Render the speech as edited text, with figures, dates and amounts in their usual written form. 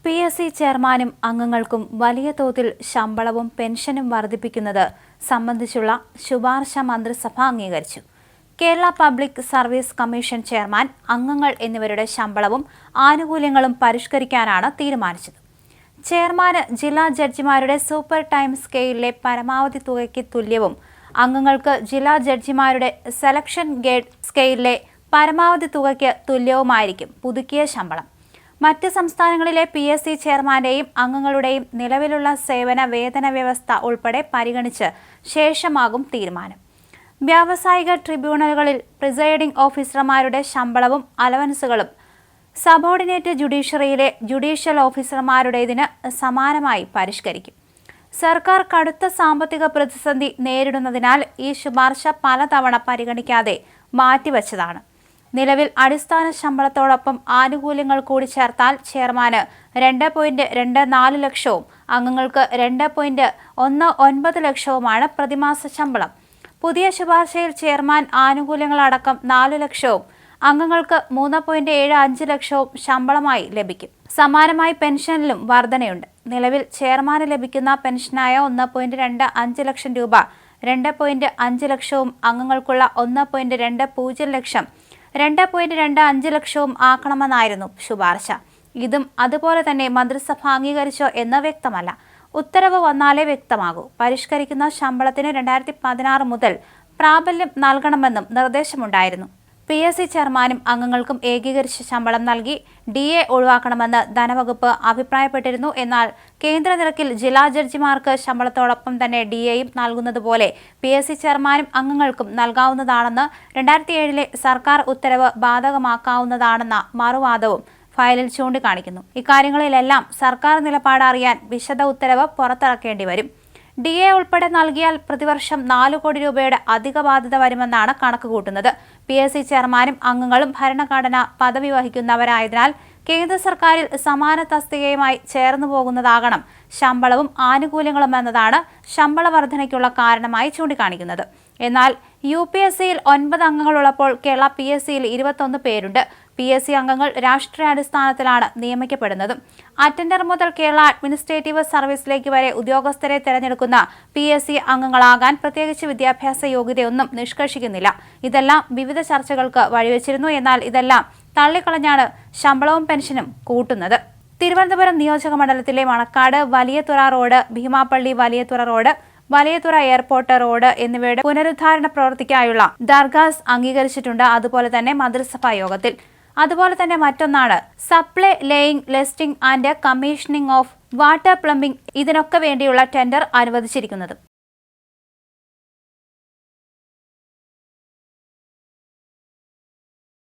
PSC ചെയർമാനും അംഗങ്ങൾക്കും വലിയ തോതിൽ ശമ്പളവും പെൻഷനും വർദ്ധിപ്പിക്കുന്നത് സംബന്ധിച്ചുള്ള ശുപാർശ മന്ത്രിസഭ അംഗീകരിച്ചു. Kerala public service commission chairman, അംഗങ്ങൾ എന്നിവരുടെ ശമ്പളവും ആനുകൂല്യങ്ങളും പരിഷ്കരിക്കാനാണ് തീരുമാനിച്ചത്. ചെയർമാന് ജില്ലാ ജഡ്ജിമാരുടെ സൂപ്പർ ടൈം സ്കെയിലിലെ പരമാവധി തുകയ്ക്ക് തുല്യവും അംഗങ്ങൾക്ക് ജില്ലാ ജഡ്ജിമാരുടെ സെലക്ഷൻ ഗ്രേഡ് സ്കെയിലിലെ പരമാവധി തുകയ്ക്ക് തുല്യവുമായിരിക്കും പുതുക്കിയ ശമ്പളം. മറ്റ് സംസ്ഥാനങ്ങളിലെ PSC ചെയർമാന്റെയും അംഗങ്ങളുടെയും നിലവിലുള്ള സേവന വേതന വ്യവസ്ഥ ഉൾപ്പെടെ പരിഗണിച്ച് ശേഷമാകും തീരുമാനം. വ്യാവസായിക ട്രിബ്യൂണലുകളിൽ പ്രിസൈഡിംഗ് ഓഫീസർമാരുടെ ശമ്പളവും അലവൻസുകളും സബോർഡിനേറ്റ് ജുഡീഷ്യറിയിലെ ജുഡീഷ്യൽ ഓഫീസർമാരുടേതിന് സമാനമായി പരിഷ്കരിക്കും. സർക്കാർ കടുത്ത സാമ്പത്തിക പ്രതിസന്ധി നേരിടുന്നതിനാൽ ഈ ശുപാർശ പലതവണ പരിഗണിക്കാതെ മാറ്റിവച്ചതാണ്. നിലവിൽ അടിസ്ഥാന ശമ്പളത്തോടൊപ്പം ആനുകൂല്യങ്ങൾ കൂടി ചേർത്താൽ ചെയർമാന് 2.24 ലക്ഷവും അംഗങ്ങൾക്ക് 2.19 ലക്ഷവുമാണ് പ്രതിമാസ ശമ്പളം. പുതിയ ശുപാർശയിൽ ചെയർമാൻ ആനുകൂല്യങ്ങളടക്കം 4 ലക്ഷവും അംഗങ്ങൾക്ക് 3.75 ലക്ഷവും ശമ്പളമായി ലഭിക്കും. സമാനമായി പെൻഷനിലും വർധനയുണ്ട്. നിലവിൽ ചെയർമാന് ലഭിക്കുന്ന പെൻഷനായ 1.25 ലക്ഷം രൂപ 2.5 ലക്ഷവും അംഗങ്ങൾക്കുള്ള 1.20 ലക്ഷം 2.25 ലക്ഷവും ആക്കണമെന്നായിരുന്നു ശുപാർശ. ഇതും അതുപോലെ തന്നെ മന്ത്രിസഭ അംഗീകരിച്ചോ എന്ന് വ്യക്തമല്ല. ഉത്തരവ് വന്നാലേ വ്യക്തമാകൂ. പരിഷ്കരിക്കുന്ന ശമ്പളത്തിന് 2016 മുതൽ പ്രാബല്യം നൽകണമെന്നും നിർദ്ദേശമുണ്ടായിരുന്നു. PSC ചെയർമാനും അംഗങ്ങൾക്കും ഏകീകരിച്ച ശമ്പളം നൽകി DA ഒഴിവാക്കണമെന്ന് ധനവകുപ്പ് അഭിപ്രായപ്പെട്ടിരുന്നു. എന്നാൽ കേന്ദ്ര നിരക്കിൽ ജില്ലാ ജഡ്ജിമാർക്ക് ശമ്പളത്തോടൊപ്പം തന്നെ DAയും നൽകുന്നതുപോലെ PSC ചെയർമാനും അംഗങ്ങൾക്കും നൽകാവുന്നതാണെന്ന് 2007 സർക്കാർ ഉത്തരവ് ബാധകമാക്കാവുന്നതാണെന്ന മറുവാദവും ഫയലിൽ ചൂണ്ടിക്കാണിക്കുന്നു. ഇക്കാര്യങ്ങളിലെല്ലാം സർക്കാർ നിലപാട് അറിയാൻ വിശദ ഉത്തരവ് പുറത്തിറക്കേണ്ടി വരും. DA ഉൾപ്പെടെ നൽകിയാൽ പ്രതിവർഷം 4 കോടി രൂപയുടെ അധിക ബാധ്യത വരുമെന്നാണ് കണക്കുകൂട്ടുന്നത്. PSC ചെയർമാനും അംഗങ്ങളും ഭരണഘടനാ പദവി വഹിക്കുന്നവരായതിനാൽ കേന്ദ്ര സർക്കാരിൽ സമാന തസ്തികയുമായി ചേർന്നു പോകുന്നതാകണം ശമ്പളവും ആനുകൂല്യങ്ങളും എന്നതാണ് ശമ്പള വർധനയ്ക്കുള്ള കാരണമായി ചൂണ്ടിക്കാണിക്കുന്നത്. എന്നാൽ UPSCയിൽ 9 അംഗങ്ങളുള്ളപ്പോൾ കേരള PSCയിൽ 21 പേരുണ്ട്. PSC അംഗങ്ങൾ രാഷ്ട്രീയാടിസ്ഥാനത്തിലാണ് നിയമിക്കപ്പെടുന്നതും. അറ്റൻഡർ മുതൽ കേരള അഡ്മിനിസ്ട്രേറ്റീവ് സർവീസിലേക്ക് വരെ ഉദ്യോഗസ്ഥരെ തെരഞ്ഞെടുക്കുന്ന PSC അംഗങ്ങളാകാൻ പ്രത്യേകിച്ച് വിദ്യാഭ്യാസ യോഗ്യതയൊന്നും നിഷ്കർഷിക്കുന്നില്ല. ഇതെല്ലാം വിവിധ ചർച്ചകൾക്ക് വഴിവെച്ചിരുന്നു. എന്നാൽ ഇതെല്ലാം തള്ളിക്കളഞ്ഞാണ് ശമ്പളവും പെൻഷനും കൂട്ടുന്നത്. തിരുവനന്തപുരം നിയോജക മണ്ഡലത്തിലെ Manacaud Valiyathura road, Beemapally Valiyathura road, Valiyathura airport road എന്നിവയുടെ പുനരുദ്ധാരണ പ്രവൃത്തിക്കായുള്ള ദർഗാസ് അംഗീകരിച്ചിട്ടുണ്ട്. അതുപോലെ തന്നെ മന്ത്രിസഭാ യോഗത്തിൽ. അതുപോലെ തന്നെ മറ്റൊന്നാണ് supply laying, testing and commissioning of water plumbing. ഇതിനൊക്കെ വേണ്ടിയുള്ള ടെൻഡർ അനുവദിച്ചിരിക്കുന്നത്.